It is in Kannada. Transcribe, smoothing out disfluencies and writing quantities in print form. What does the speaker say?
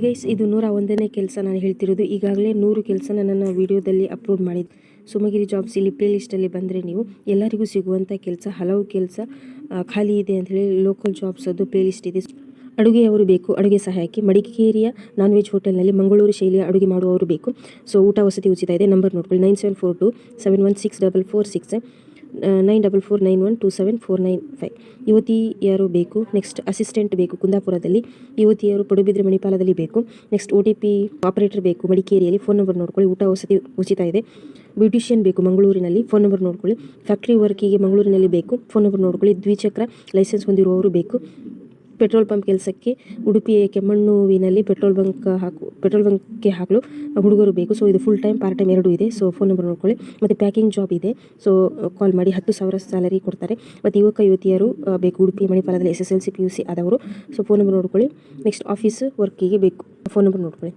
ಗೈಸ್, ಇದು 101ನೇ ಕೆಲಸ ನಾನು ಹೇಳ್ತಿರೋದು. ಈಗಾಗಲೇ 100 ಕೆಲಸ ನನ್ನ ವಿಡಿಯೋದಲ್ಲಿ ಅಪ್ಲೋಡ್ ಮಾಡಿದ್ದು. ಸುಮಗಿರಿ ಜಾಬ್ಸ್ ಇಲ್ಲಿ ಪ್ಲೇ ಲಿಸ್ಟಲ್ಲಿ ಬಂದರೆ ನೀವು ಎಲ್ಲರಿಗೂ ಸಿಗುವಂಥ ಕೆಲಸ, ಹಲವು ಕೆಲಸ ಖಾಲಿ ಇದೆ ಅಂತ ಹೇಳಿ ಲೋಕಲ್ ಜಾಬ್ಸ್ ಅದು ಪ್ಲೇ ಲಿಸ್ಟ್ ಇದೆ. ಅಡುಗೆಯವರು ಬೇಕು, ಅಡುಗೆ ಸಹಾಯಕಿ, ಮಡಿಕೇರಿಯ ನಾನ್ ವೆಜ್ ಹೋಟೆಲ್ನಲ್ಲಿ ಮಂಗಳೂರು ಶೈಲಿಯ ಅಡುಗೆ ಮಾಡುವವರು ಬೇಕು. ಸೊ ಊಟ ವಸತಿ ಉಚಿತ ಇದೆ. ನಂಬರ್ ನೋಡ್ಕೊಳ್ಳಿ, 9742716446 9449127495. ಯುವತಿಯರು ಬೇಕು. ನೆಕ್ಸ್ಟ್ ಅಸಿಸ್ಟೆಂಟ್ ಬೇಕು ಕುಂದಾಪುರದಲ್ಲಿ. ಯುವತಿಯರು ಪಡುಬಿದ್ರೆ ಮಣಿಪಾಲದಲ್ಲಿ ಬೇಕು. ನೆಕ್ಸ್ಟ್ OTP ಆಪರೇಟರ್ ಬೇಕು ಮಡಿಕೇರಿಯಲ್ಲಿ. ಫೋನ್ ನಂಬರ್ ನೋಡ್ಕೊಳ್ಳಿ. ಊಟ ವಸತಿ ಉಚಿತ ಇದೆ. ಬ್ಯೂಟಿಷಿಯನ್ ಬೇಕು ಮಂಗಳೂರಿನಲ್ಲಿ. ಫೋನ್ ನಂಬರ್ ನೋಡ್ಕೊಳ್ಳಿ. ಫ್ಯಾಕ್ಟ್ರಿ ವರ್ಕಿಗೆ ಮಂಗಳೂರಿನಲ್ಲಿ ಬೇಕು. ಫೋನ್ ನಂಬರ್ ನೋಡ್ಕೊಳ್ಳಿ. ದ್ವಿಚಕ್ರ ಲೈಸೆನ್ಸ್ ಹೊಂದಿರುವವರು ಬೇಕು. ಪೆಟ್ರೋಲ್ ಪಂಪ್ ಕೆಲಸಕ್ಕೆ ಉಡುಪಿಯ ಕೆಮ್ಮಣ್ಣುವಿನಲ್ಲಿ ಪೆಟ್ರೋಲ್ ಬಂಕ್ಗೆ ಹಾಕಲು ಹುಡುಗರು ಬೇಕು. ಸೊ ಇದು ಫುಲ್ ಟೈಮ್ ಪಾರ್ಟ್ ಟೈಮ್ ಎರಡೂ ಇದೆ. ಸೊ ಫೋನ್ ನಂಬರ್ ನೋಡ್ಕೊಳ್ಳಿ. ಮತ್ತು ಪ್ಯಾಕಿಂಗ್ ಜಾಬ್ ಇದೆ. ಸೊ ಕಾಲ್ ಮಾಡಿ, 10,000 ಸ್ಯಾಲರಿ ಕೊಡ್ತಾರೆ. ಮತ್ತು ಯುವತಿಯರು ಬೇಕು ಉಡುಪಿ ಮಣಿಪಾಲದಲ್ಲಿ SSLC PUC ಆದವರು. ಸೊ ಫೋನ್ ನಂಬರ್ ನೋಡ್ಕೊಳ್ಳಿ. ನೆಕ್ಸ್ಟ್ ಆಫೀಸ್ ವರ್ಕಿಗೆ ಬೇಕು. ಫೋನ್ ನಂಬರ್ ನೋಡ್ಕೊಳ್ಳಿ.